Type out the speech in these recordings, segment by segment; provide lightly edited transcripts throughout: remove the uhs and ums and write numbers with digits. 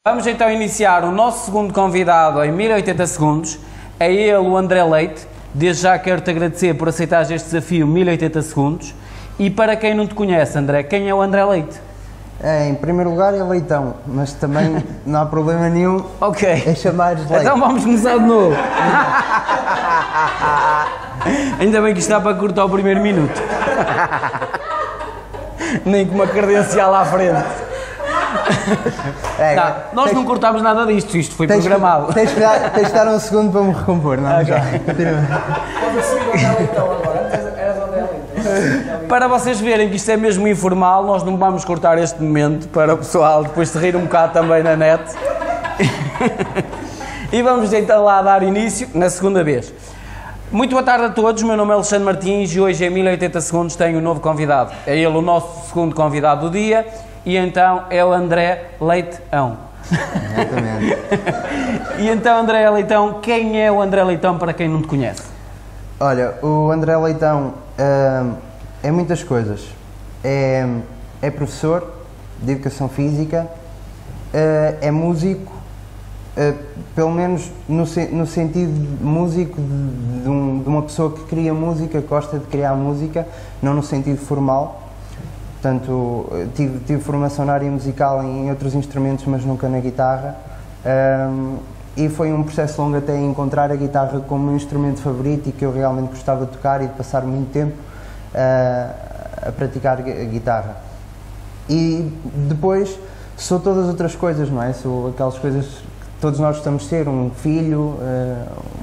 Vamos então iniciar o nosso segundo convidado em 1080 segundos. É ele, o André Leite. Desde já quero-te agradecer por aceitar este desafio 1080 segundos. E para quem não te conhece, André, quem é o André Leite? Em primeiro lugar é Leitão, mas também não há problema nenhum em chamar Leite. Então vamos começar de novo. Ainda bem que está para cortar o primeiro minuto. Nem com uma credencial à frente. Nós não cortámos nada disto, isto foi programado. Tens de dar um segundo para me recompor, não é? Okay. Para vocês verem que isto é mesmo informal, nós não vamos cortar este momento para o pessoal depois se rir um bocado também na net. E vamos então lá dar início na segunda vez. Muito boa tarde a todos, meu nome é Alexandre Martins e hoje em 1080 segundos tenho um novo convidado. É ele o nosso segundo convidado do dia e então é o André Leitão. Exatamente. E então, André Leitão, quem é o André Leitão para quem não te conhece? Olha, o André Leitão é muitas coisas. É professor de Educação Física, é músico, pelo menos no sentido de músico de uma pessoa que cria música, que gosta de criar música, não no sentido formal. Portanto, tive formação na área musical em outros instrumentos, mas nunca na guitarra. E foi um processo longo até encontrar a guitarra como meu instrumento favorito e que eu realmente gostava de tocar e de passar muito tempo a praticar a guitarra. E depois sou todas as outras coisas, não é? Sou aquelas coisas que todos nós gostamos de ser, um filho,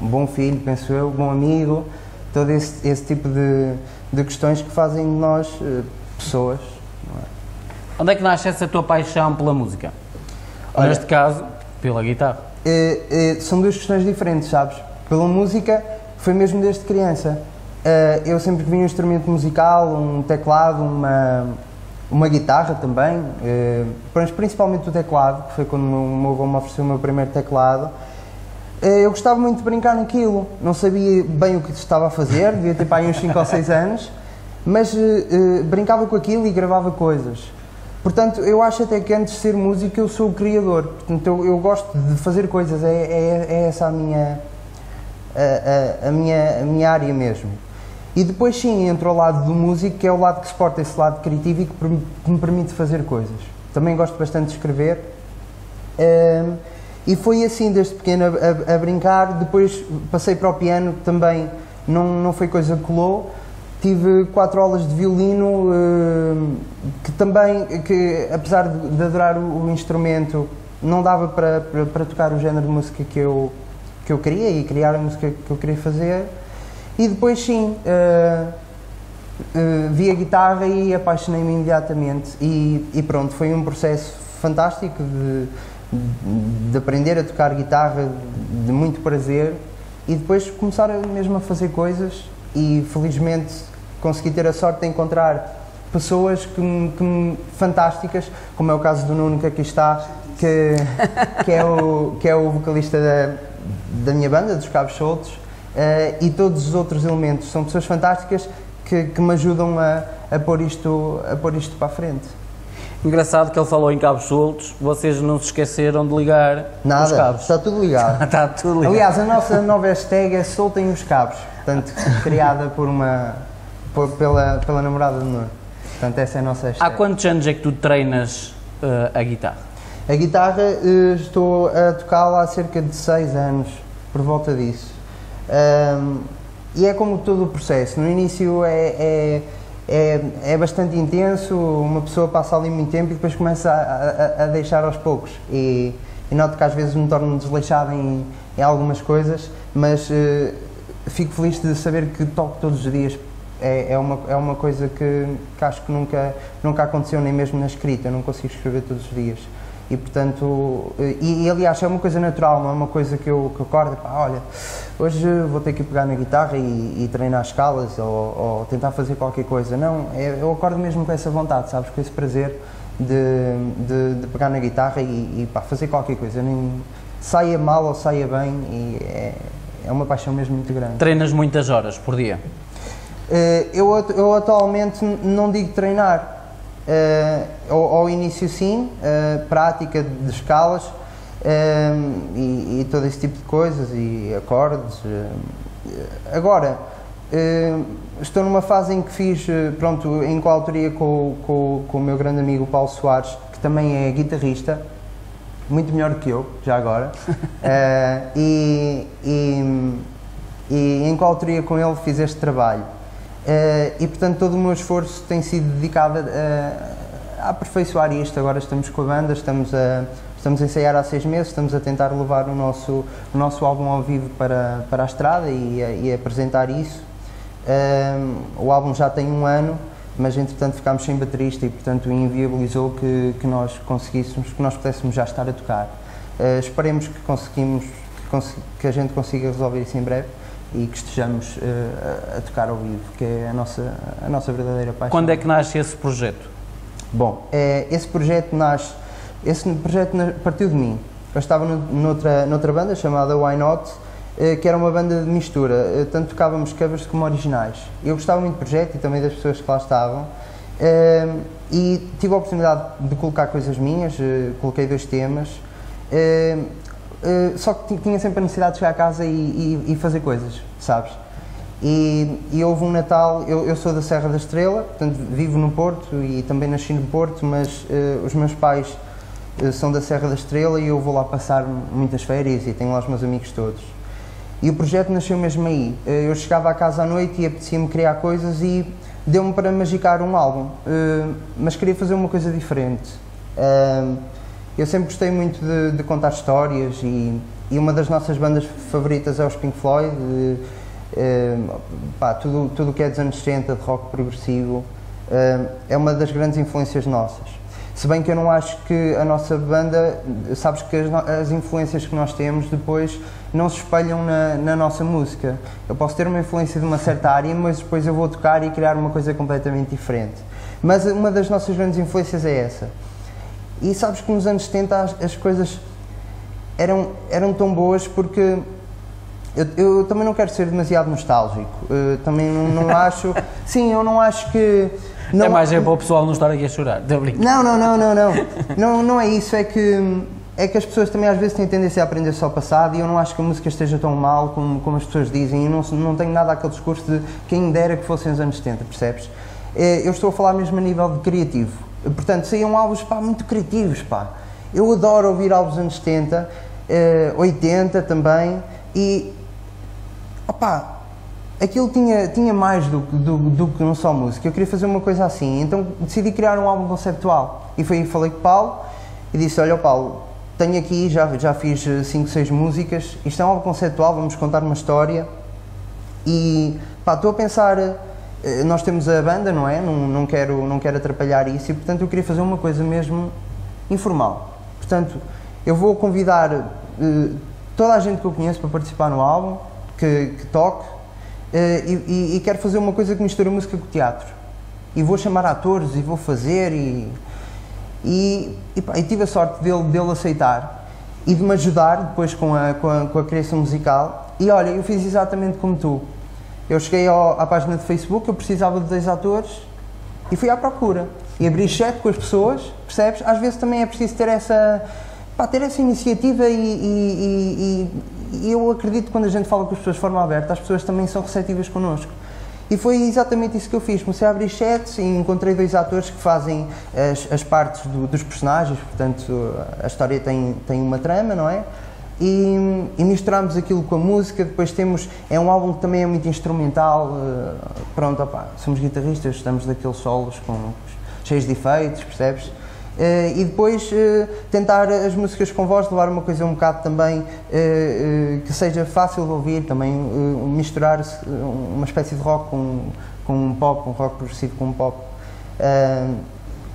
um bom filho, penso eu, um bom amigo, todo esse tipo de questões que fazem de nós pessoas. Não é? Onde é que nasce essa tua paixão pela música? Olha, neste caso, pela guitarra. São duas questões diferentes, sabes? Pela música foi mesmo desde criança. Eu sempre que vi um instrumento musical, um teclado, uma guitarra também, mas principalmente o teclado, que foi quando o meu avô me ofereceu o meu primeiro teclado. Eu gostava muito de brincar naquilo, não sabia bem o que estava a fazer, devia ter para aí uns 5 ou 6 anos, mas brincava com aquilo e gravava coisas. Portanto, eu acho até que antes de ser músico eu sou o criador, portanto eu gosto de fazer coisas, é essa a minha área mesmo. E depois sim, entra ao lado do músico, que é o lado que suporta esse lado criativo e que me permite fazer coisas. Também gosto bastante de escrever, e foi assim desde pequeno a brincar. Depois passei para o piano, também não foi coisa que colou. Tive 4 aulas de violino, que apesar de adorar o instrumento, não dava para tocar o género de música que eu queria e criar a música que eu queria fazer. E depois sim, vi a guitarra e apaixonei-me imediatamente e pronto, foi um processo fantástico de aprender a tocar guitarra, de muito prazer, e depois começar mesmo a fazer coisas e felizmente consegui ter a sorte de encontrar pessoas fantásticas, como é o caso do Nuno que aqui está, que é o vocalista da minha banda, dos Cabos Soltos, e todos os outros elementos. São pessoas fantásticas que me ajudam a pôr isto para a frente. Engraçado que ele falou em cabos soltos, vocês não se esqueceram de ligar os cabos. Está tudo ligado. Está tudo ligado. Aliás, a nossa nova hashtag é Soltem os Cabos, portanto, criada pela namorada do Nuno. Portanto, essa é a nossa hashtag. Há quantos anos é que tu treinas a guitarra? A guitarra estou a tocá-la há cerca de 6 anos, por volta disso. E é como todo o processo. No início é bastante intenso, uma pessoa passa ali muito tempo e depois começa a deixar aos poucos. E noto que às vezes me torno desleixado em algumas coisas, mas fico feliz de saber que toco todos os dias. É uma coisa que acho que nunca aconteceu, nem mesmo na escrita. Eu não consigo escrever todos os dias. E portanto, aliás, é uma coisa natural, não é uma coisa que eu acordo, pá, olha, hoje vou ter que pegar na guitarra e treinar escalas ou tentar fazer qualquer coisa. Não, eu acordo mesmo com essa vontade, sabes, com esse prazer de pegar na guitarra e pá, fazer qualquer coisa, nem saia mal ou saia bem, e é uma paixão mesmo muito grande. Treinas muitas horas por dia? Eu atualmente não digo treinar. Ao início sim, prática de escalas, e todo esse tipo de coisas, e acordes. Agora, estou numa fase em que fiz, pronto, em coautoria com o meu grande amigo Paulo Soares, que também é guitarrista, muito melhor do que eu, já agora, e em coautoria com ele fiz este trabalho. E portanto todo o meu esforço tem sido dedicado a aperfeiçoar isto. Agora estamos com a banda, estamos a ensaiar há 6 meses, estamos a tentar levar o nosso álbum ao vivo para a estrada e apresentar isso. O álbum já tem 1 ano, mas entretanto ficámos sem baterista e portanto inviabilizou que nós pudéssemos já estar a tocar. Esperemos que a gente consiga resolver isso em breve e que estejamos a tocar ao vivo, que é a nossa verdadeira paixão. Quando é que nasce esse projeto? Bom, esse projeto partiu de mim. Eu estava noutra banda chamada Why Not, que era uma banda de mistura, tanto tocávamos covers como originais. Eu gostava muito do projeto e também das pessoas que lá estavam, e tive a oportunidade de colocar coisas minhas, coloquei 2 temas, só que tinha sempre a necessidade de chegar a casa e fazer coisas, sabes? E houve um Natal, eu sou da Serra da Estrela, portanto vivo no Porto e também nasci no Porto, mas os meus pais são da Serra da Estrela e eu vou lá passar muitas férias e tenho lá os meus amigos todos. E o projeto nasceu mesmo aí. Eu chegava à casa à noite e apetecia-me criar coisas e deu-me para magicar um álbum, mas queria fazer uma coisa diferente. Eu sempre gostei muito de contar histórias e uma das nossas bandas favoritas é os Pink Floyd. Tudo o que é dos anos 60, de rock progressivo, é uma das grandes influências nossas. Se bem que eu não acho que a nossa banda, sabes que as influências que nós temos depois não se espelham na nossa música. Eu posso ter uma influência de uma certa área, mas depois eu vou tocar e criar uma coisa completamente diferente. Mas uma das nossas grandes influências é essa. E sabes que nos anos 70 as coisas eram tão boas porque eu também não quero ser demasiado nostálgico. Também não acho... Sim, eu não acho que... Não, é mais para o pessoal não estar aqui a chorar. Não é isso, é que as pessoas também às vezes têm tendência a aprender só o passado e eu não acho que a música esteja tão mal como as pessoas dizem. Eu não tenho nada aquele discurso de quem dera que fossem os anos 70, percebes? Eu estou a falar mesmo a nível de criativo. Portanto, saíam álbuns muito criativos, pá. Eu adoro ouvir álbuns dos anos 70, 80 também e... opá, aquilo tinha mais do que não só música. Eu queria fazer uma coisa assim, então decidi criar um álbum conceptual. E falei com o Paulo e disse, olha Paulo, tenho aqui, já fiz 5, 6 músicas, isto é um álbum conceptual, vamos contar uma história. E pá, estou a pensar, nós temos a banda, não é? Não quero atrapalhar isso e portanto eu queria fazer uma coisa mesmo informal. Portanto, eu vou convidar toda a gente que eu conheço para participar no álbum, que toque, e quero fazer uma coisa que mistura música com teatro. E vou chamar atores e vou fazer e tive a sorte dele aceitar e de me ajudar depois com a criação musical. E olha, eu fiz exatamente como tu. Eu cheguei à página de Facebook, eu precisava de 2 atores e fui à procura. E abri chat com as pessoas, percebes? Às vezes também é preciso ter essa iniciativa e eu acredito que quando a gente fala com as pessoas de forma aberta, as pessoas também são receptivas connosco. E foi exatamente isso que eu fiz. Comecei a abrir chats e encontrei 2 atores que fazem as partes dos personagens, portanto a história tem uma trama, não é? E misturámos aquilo com a música. Depois é um álbum que também é muito instrumental. Pronto, somos guitarristas, estamos daqueles solos cheios de efeitos, percebes? E depois tentar as músicas com voz, levar uma coisa um bocado também que seja fácil de ouvir, também misturar uma espécie de rock com um pop, um rock progressivo com um pop.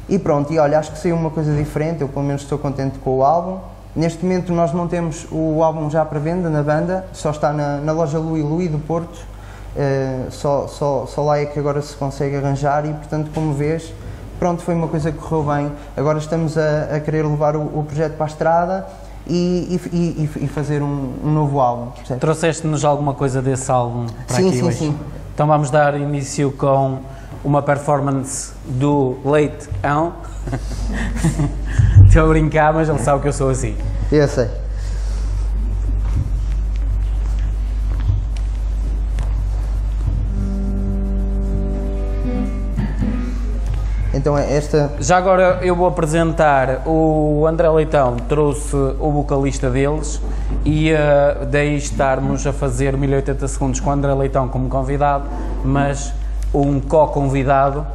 E pronto, e olha, acho que saiu uma coisa diferente, eu pelo menos estou contente com o álbum. Neste momento nós não temos o álbum já para venda na banda, só está na loja Louis do Porto, só lá é que agora se consegue arranjar e portanto, como vês, pronto, foi uma coisa que correu bem. Agora estamos a querer levar o projeto para a estrada e fazer um novo álbum. Trouxeste-nos alguma coisa desse álbum para aqui hoje? Sim. Então vamos dar início com uma performance do Leitão. Estou a brincar, mas ele sabe que eu sou assim. Eu sei. Então é esta... Já agora eu vou apresentar, o André Leitão trouxe o vocalista deles e daí estarmos a fazer 1080 segundos com o André Leitão como convidado, mas um co-convidado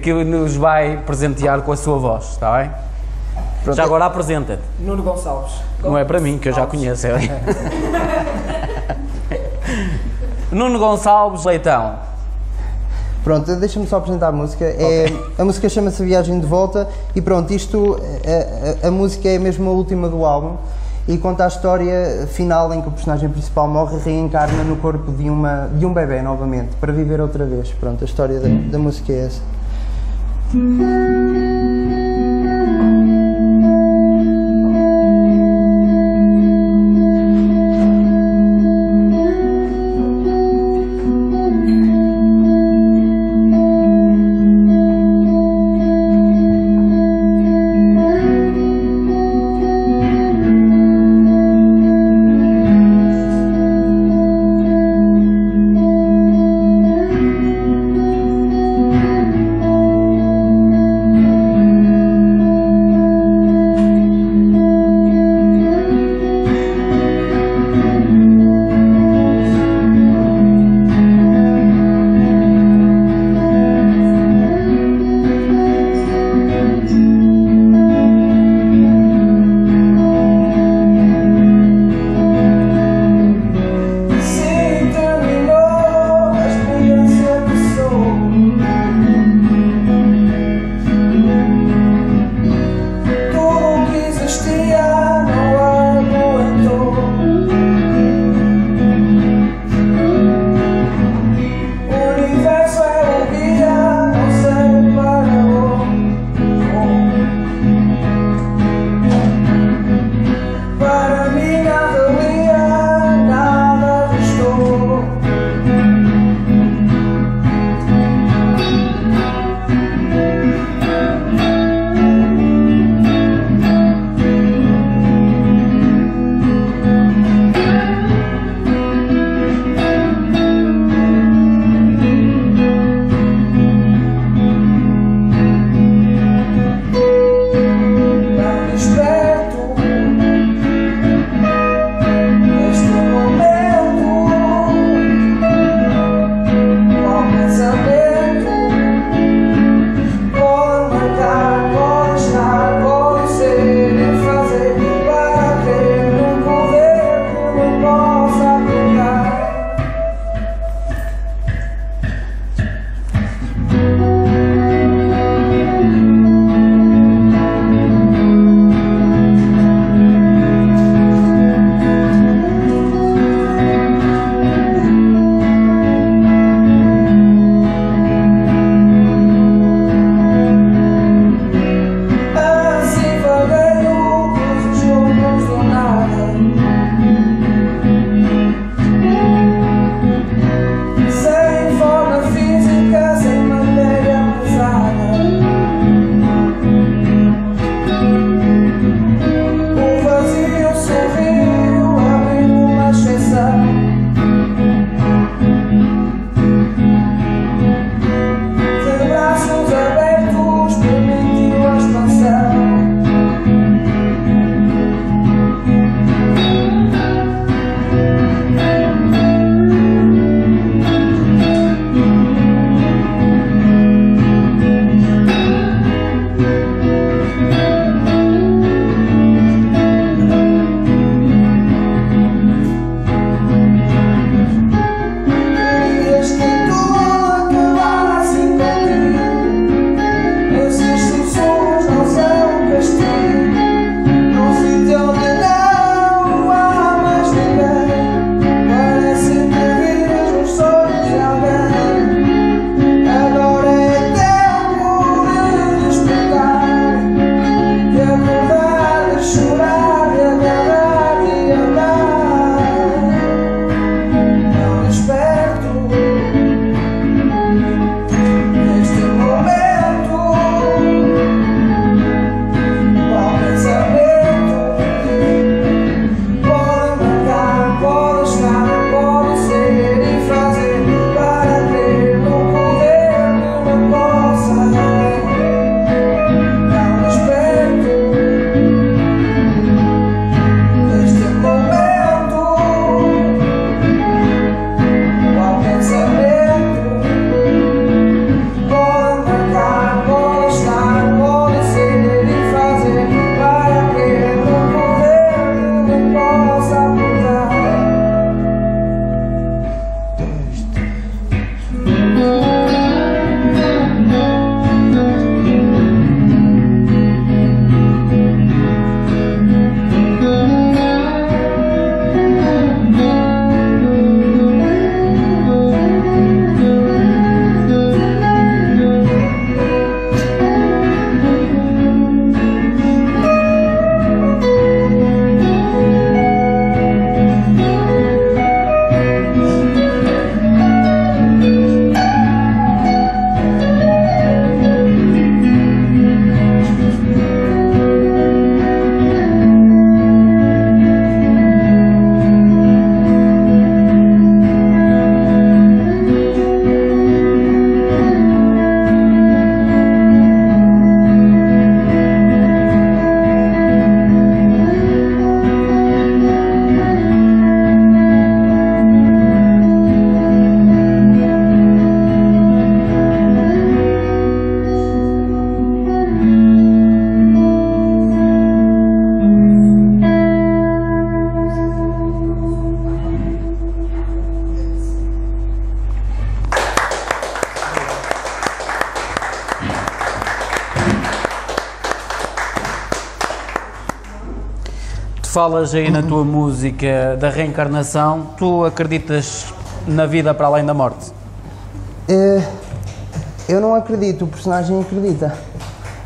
que nos vai presentear com a sua voz, está bem? Pronto. Já agora apresenta-te. Nuno Gonçalves. Não é para mim, que eu já conheço. Nuno Gonçalves Leitão. Pronto, deixa-me só apresentar a música. A música chama-se Viagem de Volta e pronto, a música é mesmo a última do álbum e conta a história final em que o personagem principal morre e reencarna no corpo de um bebê novamente, para viver outra vez. Pronto, a história da música é essa. falas aí na tua música da reencarnação, tu acreditas na vida para além da morte? Eu não acredito, o personagem acredita.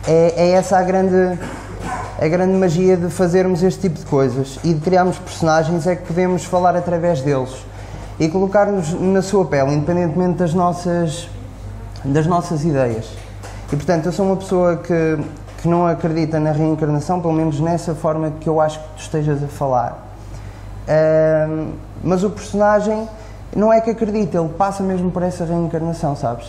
É essa a grande magia de fazermos este tipo de coisas e de criarmos personagens, é que podemos falar através deles e colocar-nos na sua pele, independentemente das nossas ideias. E portanto, eu sou uma pessoa que não acredita na reencarnação, pelo menos nessa forma que eu acho que tu estejas a falar. Mas o personagem não é que acredita, ele passa mesmo por essa reencarnação, sabes?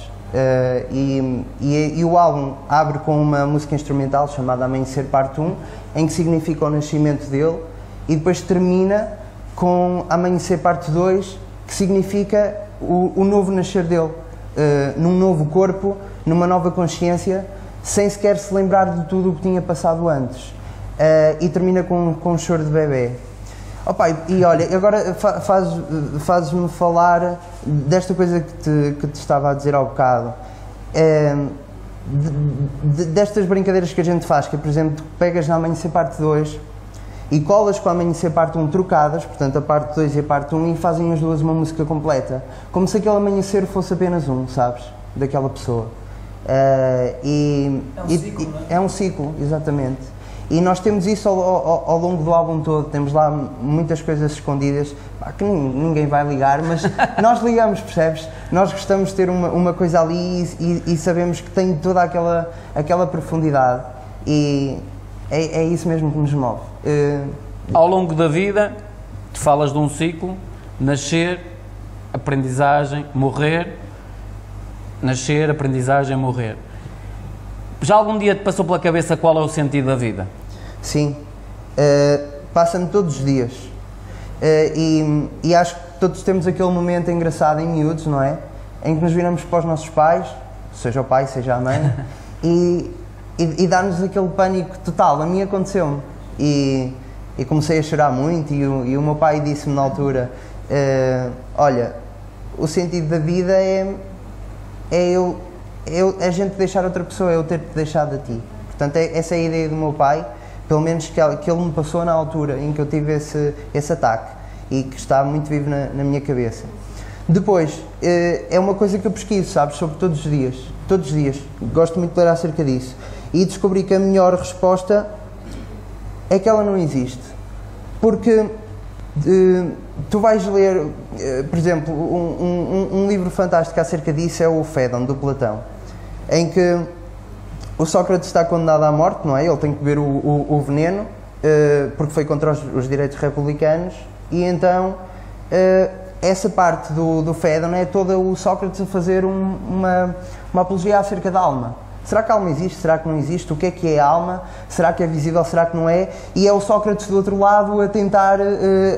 E o álbum abre com uma música instrumental chamada Amanhecer Parte 1, em que significa o nascimento dele, e depois termina com Amanhecer Parte 2, que significa o novo nascer dele, num novo corpo, numa nova consciência, sem sequer se lembrar de tudo o que tinha passado antes. E termina com um choro de bebê. Opa, e olha, agora fazes-me falar desta coisa que te estava a dizer há bocado. Destas brincadeiras que a gente faz, que por exemplo, tu pegas na Amanhecer Parte 2 e colas com a Amanhecer Parte 1 trocadas, portanto a Parte 2 e a Parte 1, e fazem as duas uma música completa. Como se aquele amanhecer fosse apenas um, sabes? Daquela pessoa. É um ciclo, não é? É um ciclo, exatamente. E nós temos isso ao longo do álbum todo, temos lá muitas coisas escondidas, que ninguém vai ligar, mas nós ligamos, percebes? Nós gostamos de ter uma coisa ali e sabemos que tem toda aquela profundidade, e é isso mesmo que nos move. Ao longo da vida, tu falas de um ciclo: nascer, aprendizagem, morrer, nascer, aprendizagem, morrer. Já algum dia te passou pela cabeça qual é o sentido da vida? Sim, passa-me todos os dias, e acho que todos temos aquele momento engraçado em miúdos, não é? Em que nos viramos para os nossos pais, seja o pai, seja a mãe, e dá-nos aquele pânico total. A mim aconteceu-me, e comecei a chorar muito, e o meu pai disse-me na altura, olha, o sentido da vida é a gente deixar outra pessoa, é eu ter-te deixado a ti. Portanto, essa é a ideia do meu pai, pelo menos que ele me passou na altura em que eu tive esse ataque, e que está muito vivo na minha cabeça. Depois, é uma coisa que eu pesquiso, sabes, sobre todos os dias, gosto muito de ler acerca disso, e descobri que a melhor resposta é que ela não existe. Porque tu vais ler, por exemplo, um livro fantástico acerca disso é o Fédon, do Platão, em que o Sócrates está condenado à morte, não é? Ele tem que beber o veneno, porque foi contra os direitos republicanos, e então essa parte do Fédon é toda o Sócrates a fazer uma apologia acerca da alma. Será que a alma existe? Será que não existe? O que é a alma? Será que é visível? Será que não é? E é o Sócrates do outro lado a tentar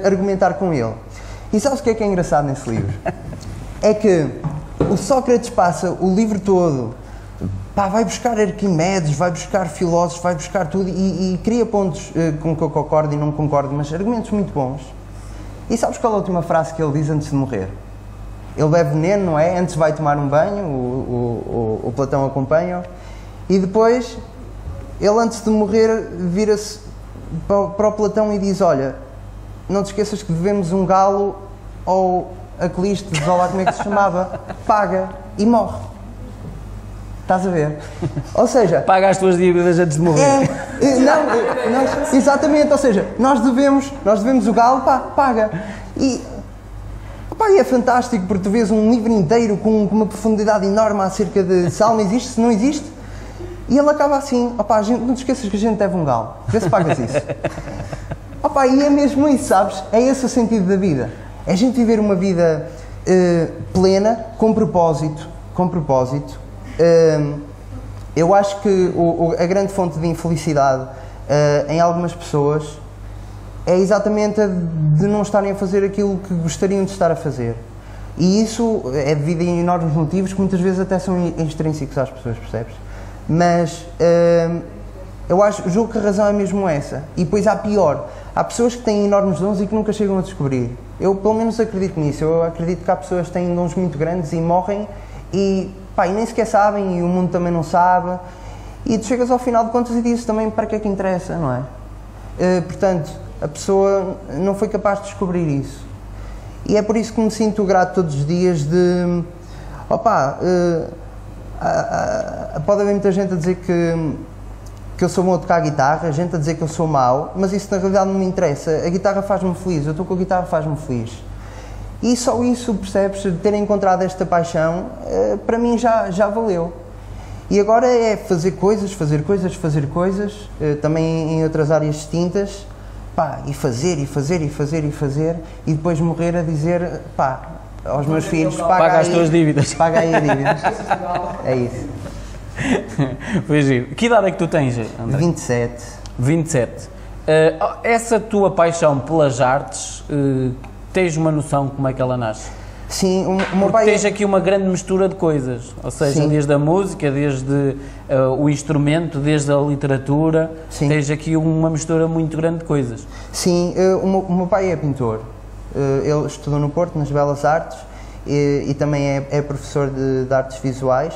argumentar com ele. E sabes o que é engraçado nesse livro? É que o Sócrates passa o livro todo, vai buscar Arquimedes, vai buscar filósofos, vai buscar tudo, e cria pontos com que eu concordo e não concordo, mas argumentos muito bons. E sabes qual é a última frase que ele diz antes de morrer? Ele bebe veneno, não é? Antes vai tomar um banho, o Platão acompanha-o, e depois, ele antes de morrer, vira-se para o Platão e diz, olha, não te esqueças que devemos um galo ao Aclistes, ou lá como é que se chamava, paga, e morre. Estás a ver? Ou seja... Paga as tuas dívidas antes de morrer. Não, exatamente, ou seja, nós devemos o galo, paga. E é fantástico, porque tu vês um livro inteiro com uma profundidade enorme acerca de se a alma existe, se não existe, e ele acaba assim, não te esqueças que a gente deve um galo, vê se pagas isso. E é mesmo isso, sabes? É esse o sentido da vida. É a gente viver uma vida plena, com propósito. Eu acho que a grande fonte de infelicidade em algumas pessoas é exatamente a de não estarem a fazer aquilo que gostariam de estar a fazer. E isso é devido a enormes motivos que muitas vezes até são extrínsecos às pessoas, percebes? Mas julgo que a razão é mesmo essa. E depois há pior. Há pessoas que têm enormes dons e que nunca chegam a descobrir. Eu pelo menos acredito nisso. Eu acredito que há pessoas que têm dons muito grandes e morrem e nem sequer sabem, e o mundo também não sabe. E tu chegas ao final de contas e dizes também para que é que interessa, não é? Portanto, a pessoa não foi capaz de descobrir isso. E é por isso que me sinto grato todos os dias de... pode haver muita gente a dizer que eu sou bom a tocar guitarra, gente a dizer que eu sou mau, mas isso na realidade não me interessa. A guitarra faz-me feliz, eu estou com a guitarra, faz-me feliz. E só isso, percebes, de ter encontrado esta paixão, para mim já valeu. E agora é fazer coisas, também em outras áreas distintas, e fazer, e depois morrer a dizer, aos meus filhos, paga as tuas dívidas. Paga aí a dívida. É isso. Foi giro. Que idade é que tu tens, André? 27. 27. Essa tua paixão pelas artes, tens uma noção de como é que ela nasce? Sim, o meu Porque pai... tens aqui uma grande mistura de coisas, ou seja, Sim. desde a música, desde o instrumento, desde a literatura, Sim. tens aqui uma mistura muito grande de coisas. Sim, o meu pai é pintor. Ele estudou no Porto, nas Belas Artes, e também é professor de artes visuais.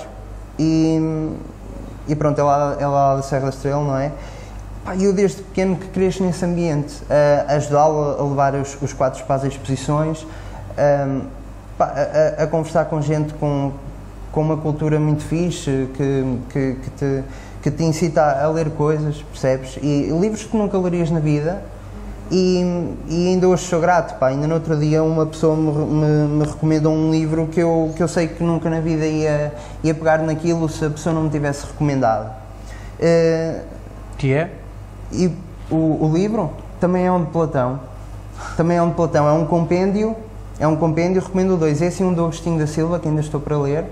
E pronto, é lá da Serra da Estrela, não é? E eu desde pequeno que cresço nesse ambiente, a ajudá-lo a levar os quadros para as exposições, a conversar com gente com uma cultura muito fixe, que te incita a ler coisas, percebes? E livros que nunca lerias na vida, e ainda hoje sou grato, ainda no outro dia uma pessoa me recomendou um livro que eu sei que nunca na vida ia pegar naquilo se a pessoa não me tivesse recomendado. Que é? E o livro também é um de Platão. É um compêndio, recomendo dois. Esse e um do Agostinho da Silva, que ainda estou para ler,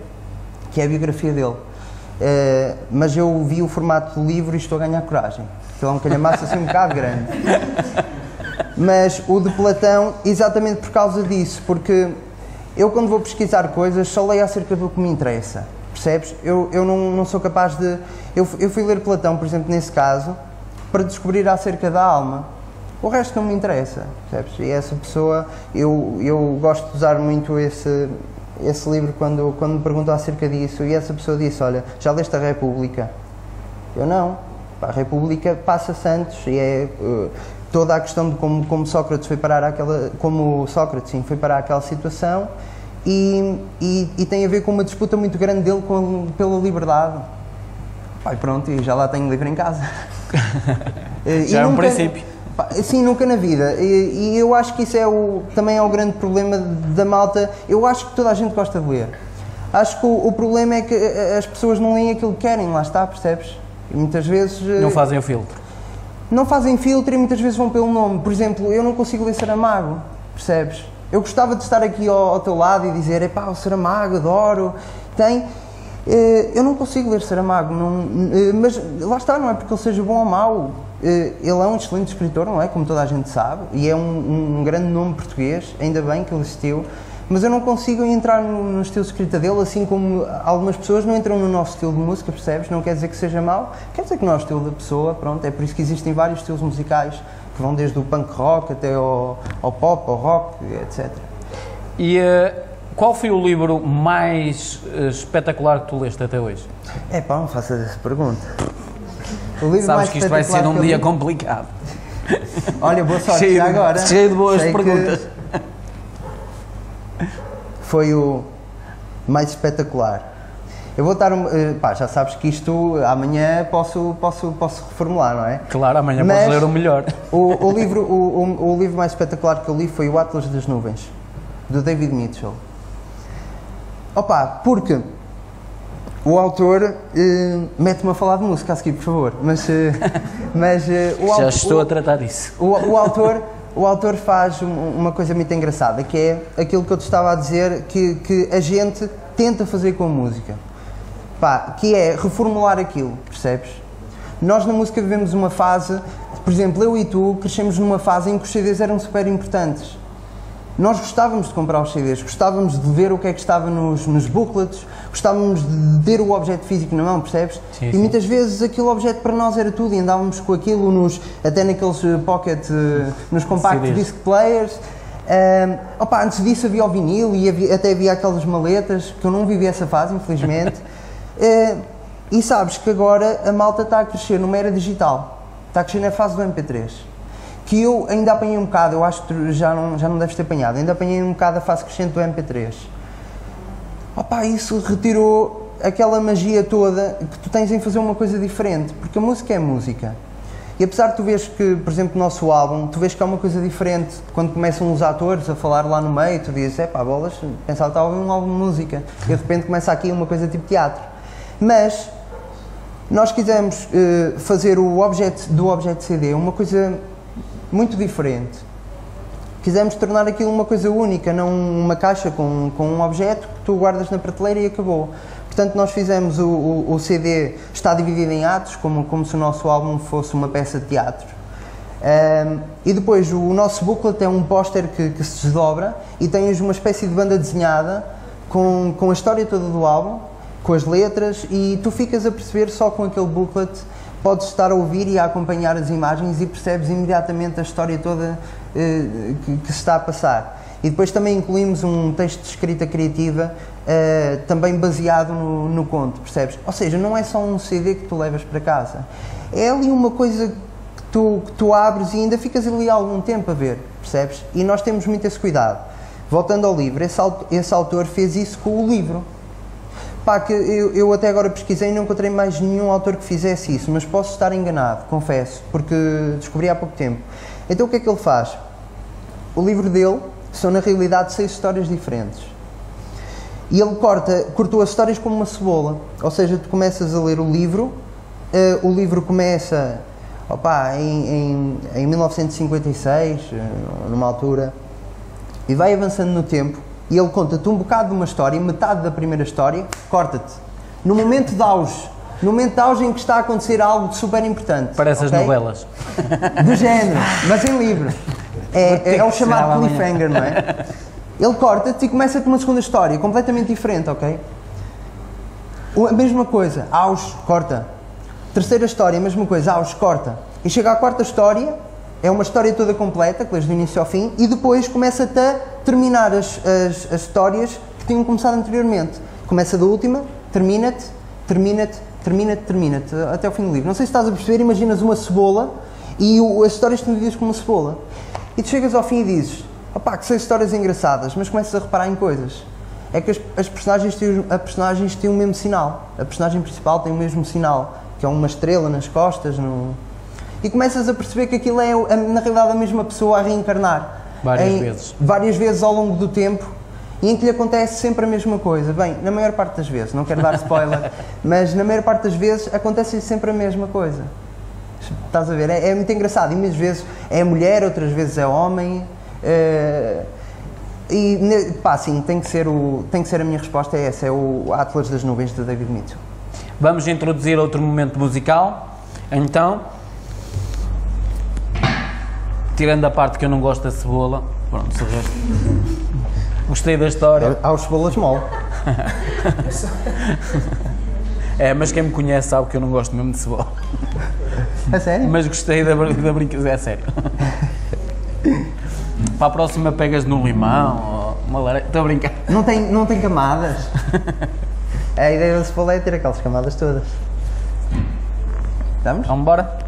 que é a biografia dele. Mas eu vi o formato do livro e estou a ganhar coragem. Aquilo é um calhamaço assim um bocado grande. Mas o de Platão, exatamente por causa disso, porque eu quando vou pesquisar coisas só leio acerca do que me interessa, percebes? Eu não sou capaz de... Eu fui ler Platão, por exemplo, nesse caso, para descobrir acerca da alma. O resto não me interessa, percebes? E essa pessoa, eu gosto de usar muito esse livro quando me perguntam acerca disso, e essa pessoa disse, olha, já leste a República? Eu não. A República passa-se antes, e é toda a questão de como Sócrates foi parar foi parar aquela situação, e tem a ver com uma disputa muito grande dele pela liberdade. E pronto, e já lá tenho livro em casa. Já é um princípio. Sim, nunca na vida. E eu acho que isso também é o grande problema da malta. Eu acho que toda a gente gosta de ler. Acho que o problema é que as pessoas não leem aquilo que querem, lá está, percebes? E muitas vezes... Não fazem o filtro. Não fazem filtro e muitas vezes vão pelo nome. Por exemplo, eu não consigo ler Saramago, percebes? Eu gostava de estar aqui ao teu lado e dizer, o Saramago, adoro, eu não consigo ler Saramago, mas lá está, não é porque ele seja bom ou mau. Ele é um excelente escritor, não é? Como toda a gente sabe, e é um grande nome português, ainda bem que ele existiu, mas eu não consigo entrar no estilo de escrita dele, assim como algumas pessoas não entram no nosso estilo de música, percebes? Não quer dizer que seja mau, quer dizer que não é o estilo da pessoa, pronto, é por isso que existem vários estilos musicais, que vão desde o punk rock até ao pop, ao rock, etc. E qual foi o livro mais espetacular que tu leste até hoje? Não faças essa pergunta. Sabes que isto vai ser um dia complicado. Olha, boa sorte já agora. Cheio de boas perguntas. Foi o mais espetacular. Eu vou estar... já sabes que isto amanhã posso reformular, não é? Claro, amanhã podes ler o melhor. O livro mais espetacular que eu li foi o Atlas das Nuvens, do David Mitchell. Porque o autor... mete-me a falar de música a seguir, por favor. Já estou a tratar disso. O autor faz uma coisa muito engraçada, que é aquilo que eu te estava a dizer, que a gente tenta fazer com a música. Que é reformular aquilo, percebes? Nós na música vivemos uma fase, por exemplo, eu e tu crescemos numa fase em que os CDs eram super importantes. Nós gostávamos de comprar os CDs, gostávamos de ver o que é que estava nos booklets, gostávamos de ter o objeto físico na mão, percebes? Sim, e muitas vezes aquele objeto para nós era tudo, e andávamos com aquilo até naqueles pocket, nos compact CDs. disc players. Antes disso havia o vinil e até havia aquelas maletas, que eu não vivi essa fase, infelizmente. E sabes que agora a malta está a crescer numa era digital, está a crescer na fase do MP3. que eu ainda apanhei um bocado, eu acho que tu já não deves ter apanhado, ainda apanhei um bocado a fase crescente do MP3. Opa, isso retirou aquela magia toda que tu tens em fazer uma coisa diferente, porque a música é música. E apesar de tu veres que, por exemplo, no nosso álbum, tu vês que é uma coisa diferente, quando começam os atores a falar lá no meio, tu dizes, bolas, pensava que estava a ouvir um álbum de música, e de repente começa aqui uma coisa tipo teatro. Mas nós quisemos fazer do objeto CD uma coisa muito diferente. Quisemos tornar aquilo uma coisa única, não uma caixa com um objeto que tu guardas na prateleira e acabou. Portanto, nós fizemos o CD, está dividido em atos, como se o nosso álbum fosse uma peça de teatro. E depois o nosso booklet é um póster que se desdobra e tens uma espécie de banda desenhada com a história toda do álbum, com as letras, e tu ficas a perceber só com aquele booklet, podes estar a ouvir e a acompanhar as imagens e percebes imediatamente a história toda que se está a passar. E depois também incluímos um texto de escrita criativa também baseado no conto, percebes? Ou seja, não é só um CD que tu levas para casa, é ali uma coisa que tu abres e ainda ficas ali há algum tempo a ver, percebes? E nós temos muito esse cuidado. Voltando ao livro, esse autor fez isso com o livro. Pá, que eu até agora pesquisei e não encontrei mais nenhum autor que fizesse isso, mas posso estar enganado, confesso, porque descobri há pouco tempo. Então o que é que ele faz? O livro dele são na realidade 6 histórias diferentes. E ele cortou as histórias como uma cebola, ou seja, tu começas a ler o livro começa em 1956, numa altura, e vai avançando no tempo. E ele conta-te um bocado de uma história, metade da primeira história, corta-te. No momento de auge em que está a acontecer algo super importante. Parece as novelas. Do género, mas em livro. É o chamado cliffhanger, não é? Ele corta-te e começa-te uma segunda história, completamente diferente, ok? A mesma coisa, auge, corta. Terceira história, a mesma coisa, auge, corta. E chega à quarta história, é uma história toda completa, que lês do início ao fim, e depois começa-te a terminar as histórias que tinham começado anteriormente. Começa da última, termina-te, até ao fim do livro. Não sei se estás a perceber, imaginas uma cebola e as histórias estão divididas como uma cebola. E tu chegas ao fim e dizes, que são histórias engraçadas, mas começas a reparar em coisas. É que as personagens têm o mesmo sinal. A personagem principal tem o mesmo sinal, que é uma estrela nas costas. E começas a perceber que aquilo é, na realidade, a mesma pessoa a reencarnar. Várias vezes ao longo do tempo, e em que lhe acontece sempre a mesma coisa. Bem, na maior parte das vezes, não quero dar spoiler, mas na maior parte das vezes acontece sempre a mesma coisa. Estás a ver? É muito engraçado. E umas vezes é mulher, outras vezes é homem. Sim, tem que ser a minha resposta é essa, é o Atlas das Nuvens de David Mitchell. Vamos introduzir outro momento musical, então, tirando a parte que eu não gosto da cebola, pronto, se resto. Gostei da história. Há os cebolas mole. Mas quem me conhece sabe que eu não gosto mesmo de cebola. É sério? Mas gostei da brincadeira, é sério. Para a próxima pegas no limão ou uma laranja. Estou a brincar. Não tem camadas. A ideia da cebola é ter aquelas camadas todas. Vamos? Vamos embora?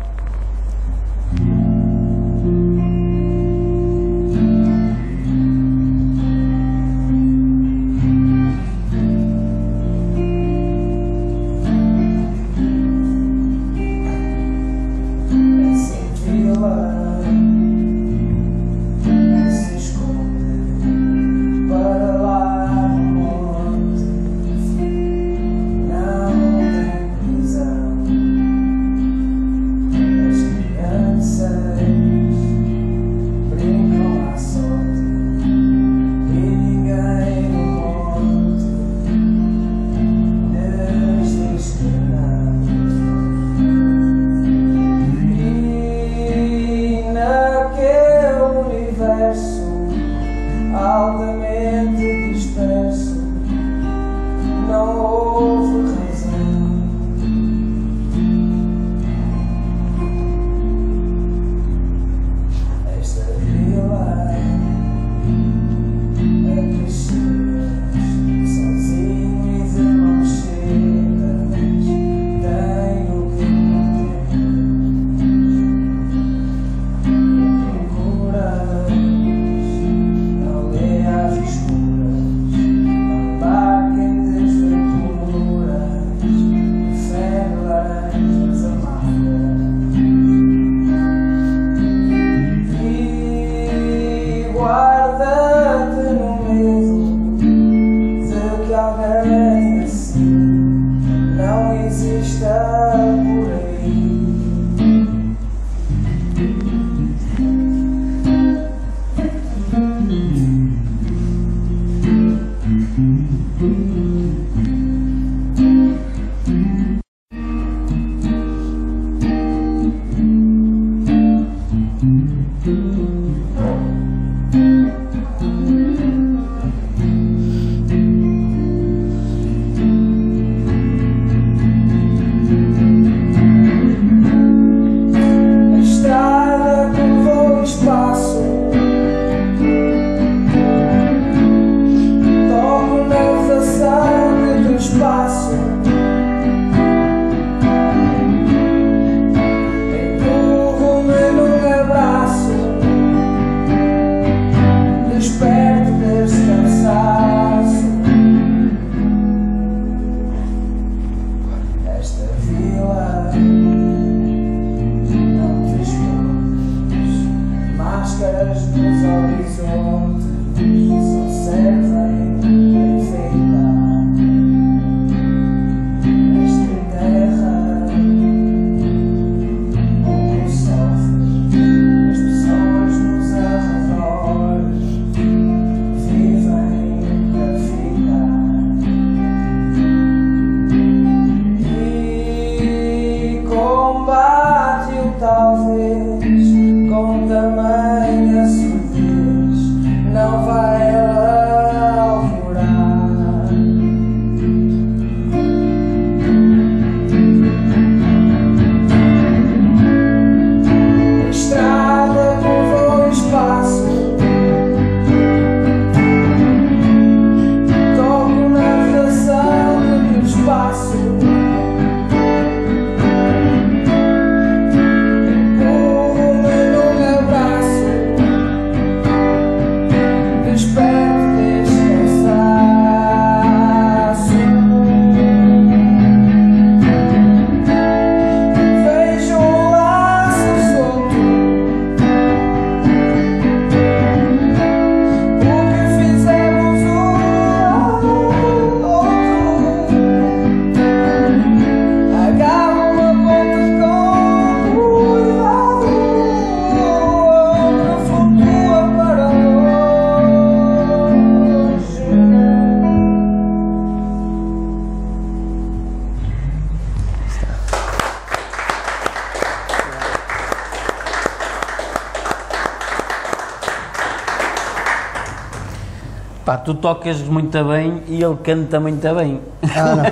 Pá, tu tocas muito bem e ele canta muito bem. Ah, não.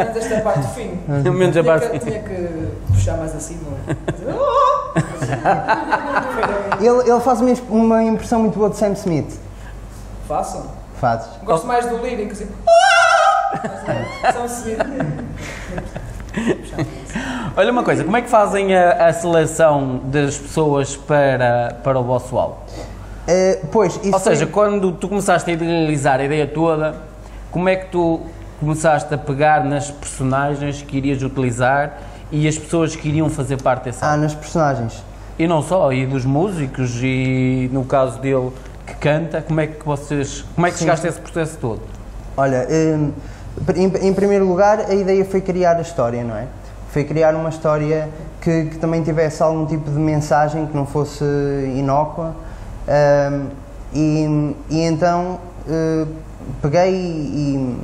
Menos esta parte do fim. Menos a parte Tinha que puxar mais assim, não é? Ele faz uma impressão muito boa de Sam Smith. Façam. Fazes. Gosto mais do lírico, assim. São assim. Olha uma coisa, como é que fazem a seleção das pessoas para o vosso álbum? Pois, isso Ou seja, quando tu começaste a idealizar a ideia toda, como é que tu começaste a pegar nas personagens que irias utilizar e as pessoas que iriam fazer parte desse álbum? nas personagens. E não só, e dos músicos, e no caso dele que canta, como é que chegaste a esse processo todo? Olha, em primeiro lugar, a ideia foi criar a história, não é? Foi criar uma história que também tivesse algum tipo de mensagem, que não fosse inócua. E então peguei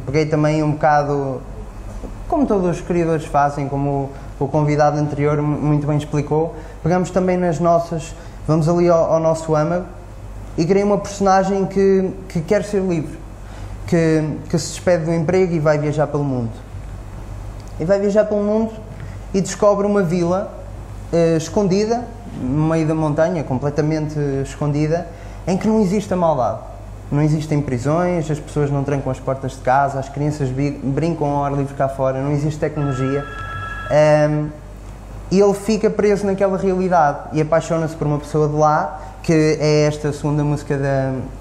peguei também um bocado, como todos os criadores fazem, como o convidado anterior muito bem explicou, pegamos também nas nossas, vamos ali ao nosso âmago e criei uma personagem que quer ser livre, que se despede do emprego e vai viajar pelo mundo. E vai viajar pelo mundo e descobre uma vila escondida, no meio da montanha, completamente escondida, em que não existe a maldade. Não existem prisões, as pessoas não trancam as portas de casa, as crianças brincam ao ar livre cá fora, não existe tecnologia. E ele fica preso naquela realidade e apaixona-se por uma pessoa de lá, que é esta segunda música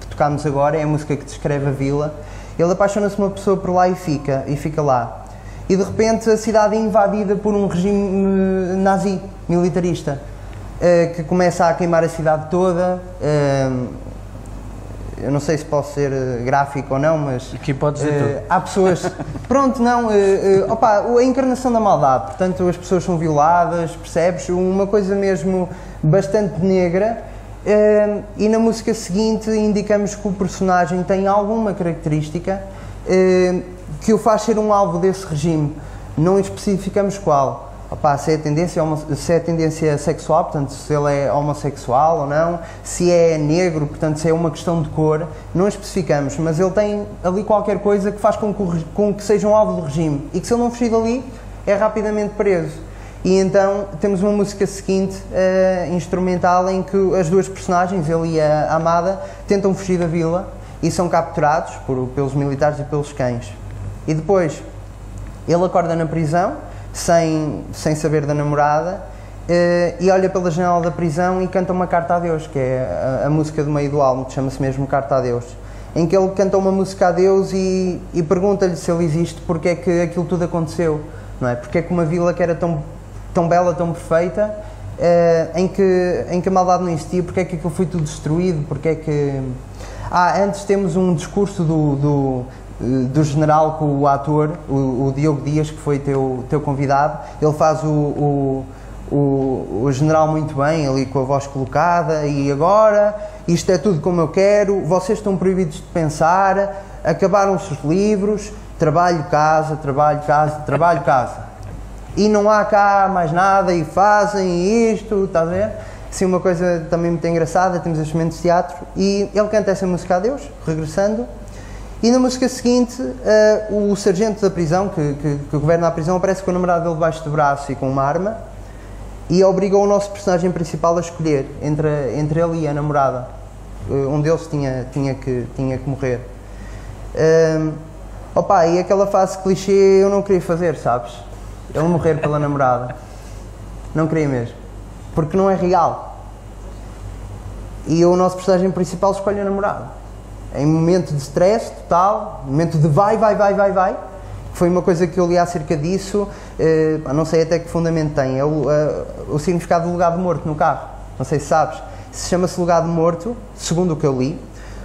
que tocámos agora, é a música que descreve a vila. Ele apaixona-se por uma pessoa por lá e fica lá. E de repente a cidade é invadida por um regime nazi, militarista, que começa a queimar a cidade toda. Eu não sei se posso ser gráfico ou não, mas... Aqui podes dizer tudo. Há pessoas... Pronto, não... a encarnação da maldade. Portanto, as pessoas são violadas, percebes? Uma coisa mesmo bastante negra. E na música seguinte indicamos que o personagem tem alguma característica que o faz ser um alvo desse regime. Não especificamos qual. Se é a tendência sexual, portanto, se ele é homossexual ou não, se é negro, portanto, se é uma questão de cor, não especificamos, mas ele tem ali qualquer coisa que faz com que seja um alvo do regime e que, se ele não fugir dali, é rapidamente preso. E então temos uma música seguinte, instrumental, em que as duas personagens, ele e a amada, tentam fugir da vila e são capturados pelos militares e pelos cães. E depois ele acorda na prisão, sem saber da namorada, e olha pela janela da prisão e canta uma carta a Deus, que é a música do meio do álbum, que chama-se mesmo Carta a Deus, em que ele canta uma música a Deus e pergunta-lhe se ele existe, porque é que aquilo tudo aconteceu, não é? Porque é que uma vila que era tão bela, tão perfeita, em que a maldade não existia, porque é que aquilo foi tudo destruído, porque é que... antes temos um discurso do general com o ator, o Diogo Dias, que foi teu convidado. Ele faz o general muito bem, ali com a voz colocada, e agora, isto é tudo como eu quero, vocês estão proibidos de pensar, acabaram-se os livros, trabalho, casa, trabalho, casa. E não há cá mais nada, e fazem isto, está a ver? Assim, uma coisa também muito engraçada, temos estes momentos de teatro, e ele canta essa música a Deus, regressando. E na música seguinte, o sargento da prisão, que governa a prisão, aparece com o namorado dele debaixo do braço e com uma arma, e obrigou o nosso personagem principal a escolher entre ele e a namorada. Um deles tinha que morrer. E aquela fase clichê eu não queria fazer, sabes? Ele morrer pela namorada. Não queria mesmo. Porque não é real. E o nosso personagem principal escolhe a namorada. Em momento de stress total, momento de vai, foi uma coisa que eu li acerca disso, não sei até que fundamento tem, é o significado do legado morto no carro, não sei se sabes, se chama-se legado morto, segundo o que eu li,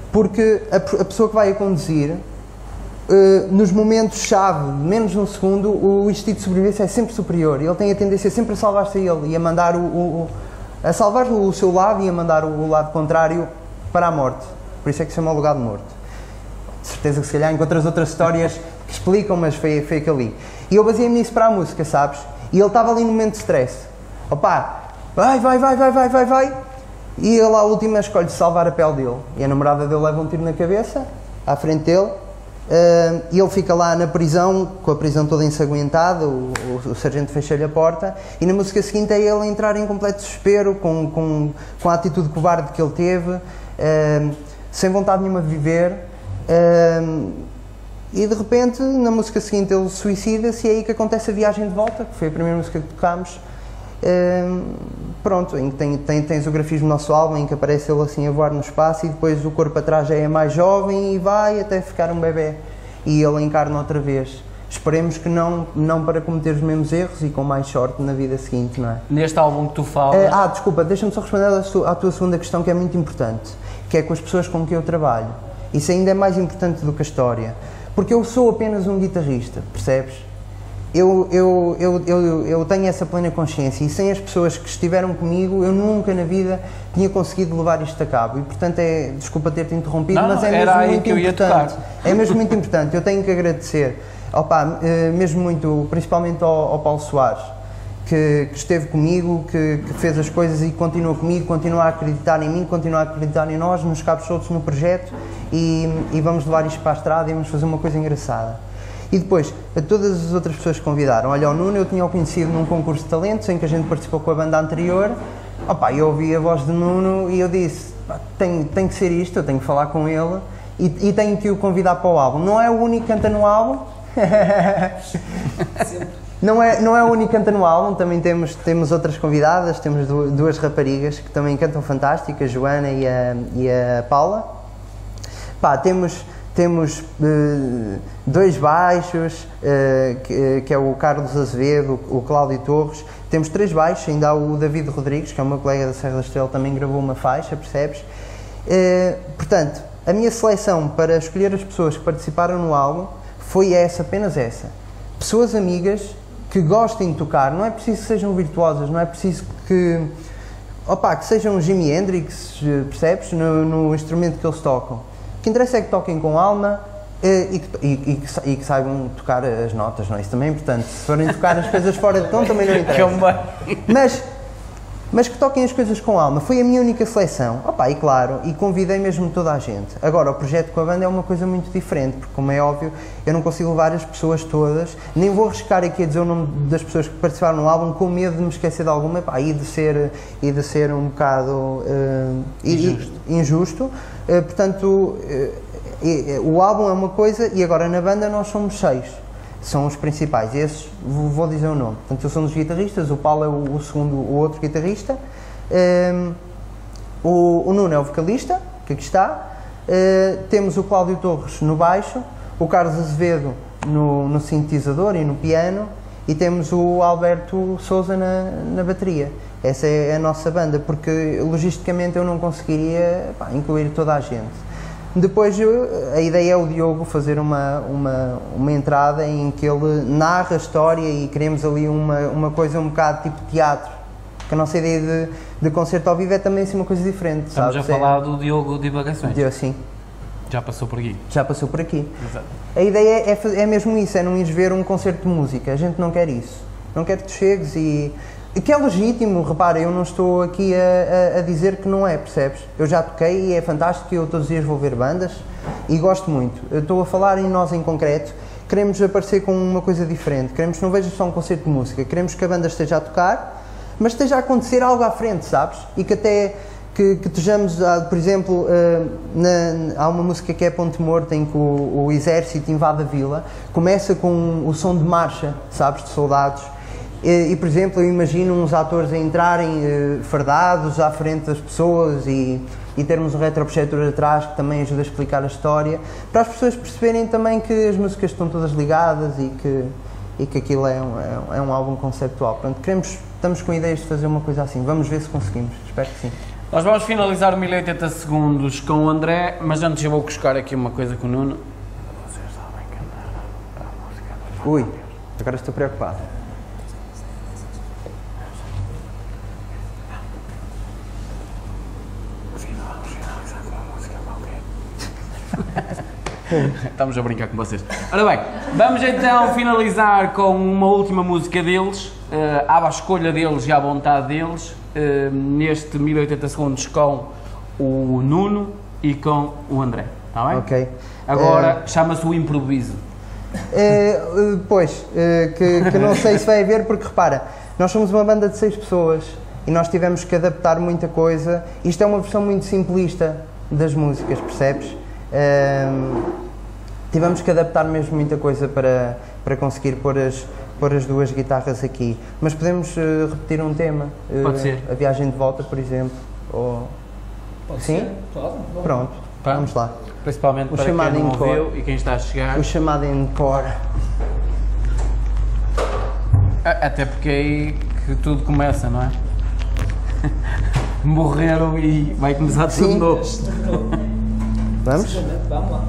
porque a pessoa que vai a conduzir, nos momentos-chave, menos de um segundo, o instinto de sobrevivência é sempre superior, ele tem a tendência sempre a salvar-se a ele e a mandar a salvar o seu lado e a mandar o lado contrário para a morte. Por isso é que se chama o legado morto. De certeza que se calhar encontras outras histórias que explicam, mas foi aquilo ali. E eu baseei-me nisso para a música, sabes? E ele estava ali no momento de stress. Vai. E ele, à última, escolhe salvar a pele dele. E a namorada dele leva um tiro na cabeça, à frente dele, e ele fica lá na prisão, com a prisão toda ensanguentada, o sargento fecha-lhe a porta, e na música seguinte é ele entrar em completo desespero, com a atitude covarde que ele teve, sem vontade nenhuma de viver, e de repente, na música seguinte, ele suicida-se, e é aí que acontece a viagem de volta, que foi a primeira música que tocámos. Pronto, em que tens o grafismo do nosso álbum, em que aparece ele assim a voar no espaço, e depois o corpo atrás já é mais jovem e vai até ficar um bebê, e ele encarna outra vez. Esperemos que não para cometer os mesmos erros e com mais sorte na vida seguinte, não é? Neste álbum que tu falas... Desculpa, deixa-me só responder à tua segunda questão, que é muito importante, que é com as pessoas com que eu trabalho. Isso ainda é mais importante do que a história, porque eu sou apenas um guitarrista, percebes? Eu tenho essa plena consciência, e sem as pessoas que estiveram comigo, eu nunca na vida tinha conseguido levar isto a cabo. E portanto, desculpa ter-te interrompido, mas é mesmo muito importante. É mesmo muito importante. Eu tenho que agradecer, mesmo muito, principalmente ao Paulo Soares, que esteve comigo, que fez as coisas e continua comigo, continua a acreditar em mim, continua a acreditar em nós, nos cabos soltos no projeto, e vamos levar isto para a estrada e vamos fazer uma coisa engraçada. E depois, a todas as outras pessoas que convidaram, olha, o Nuno eu tinha-o conhecido num concurso de talentos em que a gente participou com a banda anterior. Eu ouvi a voz de Nuno e eu disse, tem que ser isto, eu tenho que falar com ele e tenho que o convidar para o álbum. Não é o único que canta no álbum. Não é o único que canta no álbum, também temos outras convidadas, temos duas raparigas que também cantam fantástico, a Joana e a Paula. Temos dois baixos, que é o Carlos Azevedo, o Cláudio Torres. Temos 3 baixos, ainda há o David Rodrigues, que é o meu colega da Serra da Estrela, também gravou uma faixa, percebes? Portanto, a minha seleção para escolher as pessoas que participaram no álbum foi apenas essa. Pessoas amigas que gostem de tocar, não é preciso que sejam virtuosas, não é preciso que sejam Jimi Hendrix, percebes? No instrumento que eles tocam. O que interessa é que toquem com alma e que saibam tocar as notas, não é? Isso também é importante. Se forem tocar as coisas fora de tom, também não interessa. Mas que toquem as coisas com alma. Foi a minha única seleção. E claro, e convidei mesmo toda a gente. Agora, o projeto com a banda é uma coisa muito diferente, porque, como é óbvio, eu não consigo levar as pessoas todas, nem vou arriscar aqui a dizer o nome das pessoas que participaram no álbum, com medo de me esquecer de alguma, e de ser um bocado injusto. Portanto, o álbum é uma coisa, e agora na banda nós somos 6. São os principais, esses vou dizer o nome. Portanto, eu sou um dos guitarristas, o Paulo é o outro guitarrista, o Nuno é o vocalista, que aqui está, temos o Cláudio Torres no baixo, o Carlos Azevedo no sintetizador e no piano, e temos o Alberto Souza na bateria. Essa é a nossa banda, porque logisticamente eu não conseguiria incluir toda a gente. Depois, a ideia é o Diogo fazer uma entrada em que ele narra a história, e queremos ali uma coisa um bocado tipo teatro, porque a nossa ideia de concerto ao vivo é também assim uma coisa diferente. Estamos a falar do Diogo Divagações. Sim. Já passou por aqui. Já passou por aqui. Exato. A ideia é mesmo isso, é não ires ver um concerto de música, a gente não quer isso. Não quer que tu chegues e que é legítimo, repara, eu não estou aqui a dizer que não é, percebes? Eu já toquei e é fantástico, eu todos os dias vou ver bandas e gosto muito. Eu estou a falar em nós em concreto, queremos aparecer com uma coisa diferente, queremos que não vejas só um concerto de música, queremos que a banda esteja a tocar, mas esteja a acontecer algo à frente, sabes? E que até que estejamos, por exemplo, há uma música que é Ponte Morta, em que o exército invade a vila, começa com o som de marcha, sabes, de soldados. E, por exemplo, eu imagino uns atores a entrarem fardados à frente das pessoas e termos um retroprojetor atrás que também ajuda a explicar a história, para as pessoas perceberem também que as músicas estão todas ligadas e que aquilo é um álbum conceptual. Portanto, estamos com ideias de fazer uma coisa assim. Vamos ver se conseguimos. Espero que sim. Nós vamos finalizar o 1080 segundos com o André, mas antes eu vou buscar aqui uma coisa com o Nuno. Vocês sabem cantar a música. Ui, agora estou preocupado. Estamos a brincar com vocês. Ora bem, vamos então finalizar com uma última música deles, à escolha deles e à vontade deles. neste 1080 segundos com o Nuno e com o André, está bem? Ok. Agora chama-se o improviso. Que não sei se vai haver, porque repara, nós somos uma banda de 6 pessoas e nós tivemos que adaptar muita coisa. Isto é uma versão muito simplista das músicas, percebes? Tivemos que adaptar mesmo muita coisa para conseguir pôr as duas guitarras aqui. Mas podemos repetir um tema? Pode ser. A Viagem de Volta, por exemplo. Ou... Pode Sim? ser, pode. Pronto, vamos lá. Principalmente para quem chamado não encore. ouviu e quem está a chegar. O chamado encore. Até porque é aí que tudo começa, não é? Morreram e vai começar tudo de Sim. novo. Vamos? Vamos lá.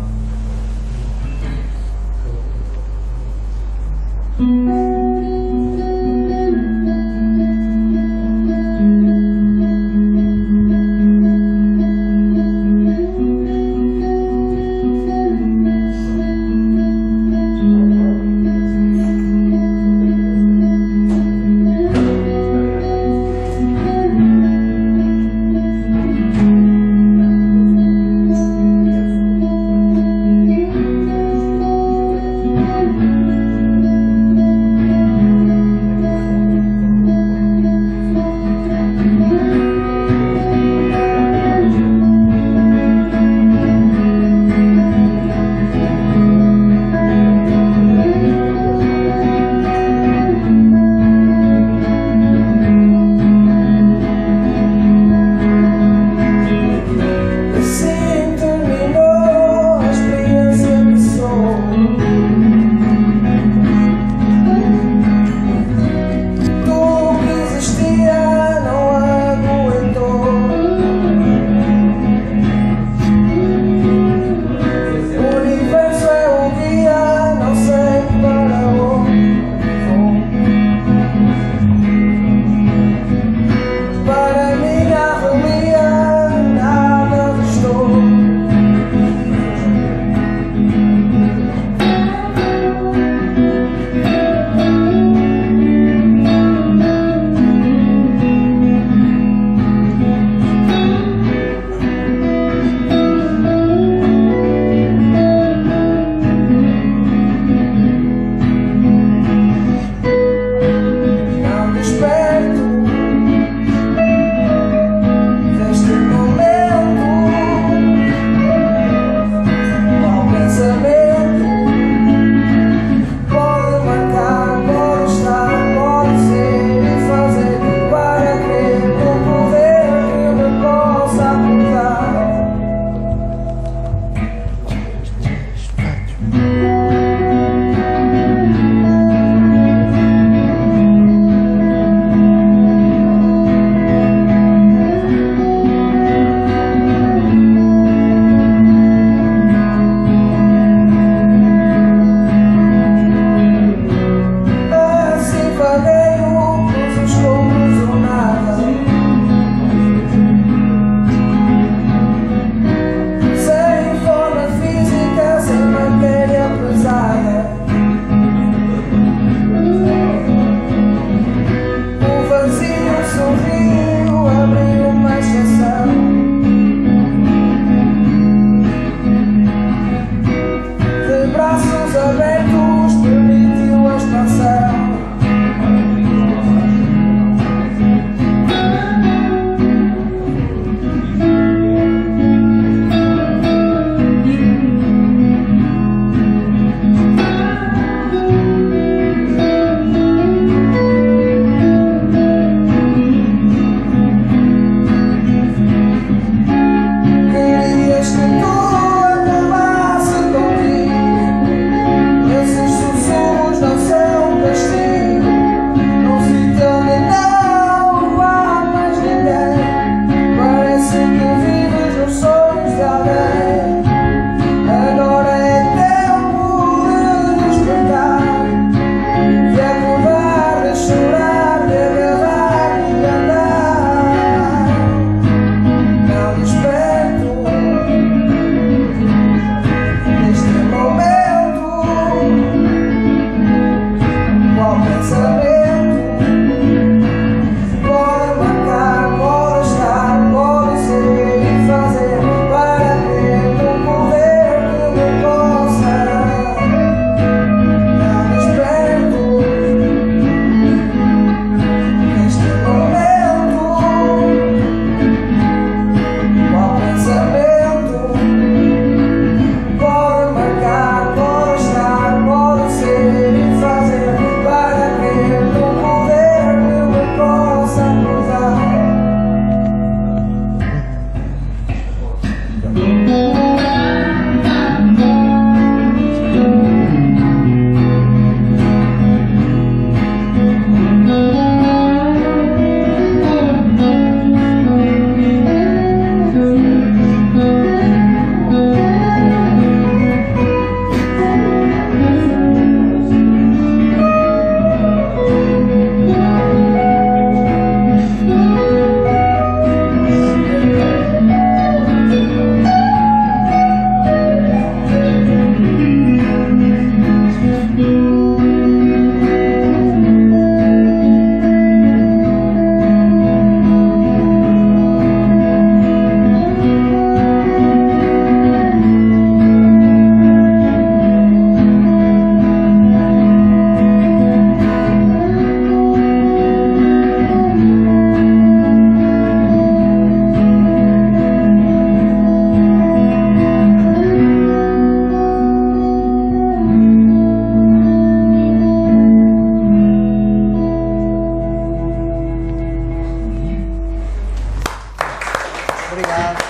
Obrigado.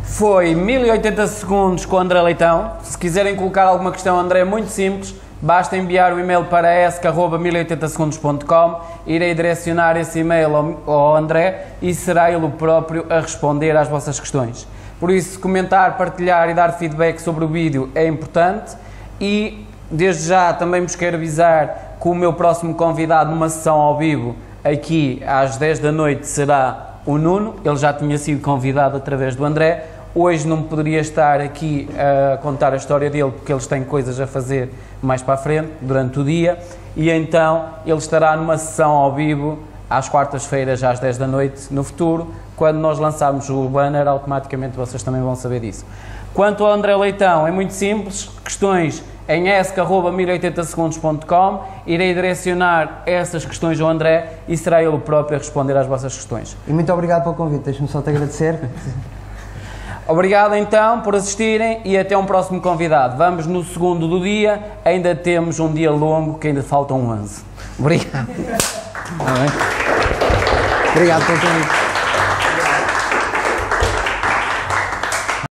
Foi 1080 segundos com o André Leitão. Se quiserem colocar alguma questão, André, é muito simples. Basta enviar o e-mail para esc@1080segundos.com. Irei direcionar esse e-mail ao André e será ele o próprio a responder às vossas questões. Por isso, comentar, partilhar e dar feedback sobre o vídeo é importante. E desde já também vos quero avisar que o meu próximo convidado numa sessão ao vivo aqui às 10 da noite será o Nuno. Ele já tinha sido convidado através do André. Hoje não poderia estar aqui a contar a história dele porque eles têm coisas a fazer mais para a frente, durante o dia, e então ele estará numa sessão ao vivo às quartas-feiras às 10 da noite no futuro. Quando nós lançarmos o banner, automaticamente vocês também vão saber disso. Quanto ao André Leitão, é muito simples, questões em esc@1080segundos.com, irei direcionar essas questões ao André e será ele o próprio a responder às vossas questões. E muito obrigado pelo convite, deixa-me só te agradecer. Obrigado então por assistirem e até um próximo convidado. Vamos no segundo do dia, ainda temos um dia longo que ainda faltam 11. Obrigado. Obrigado pelo convite.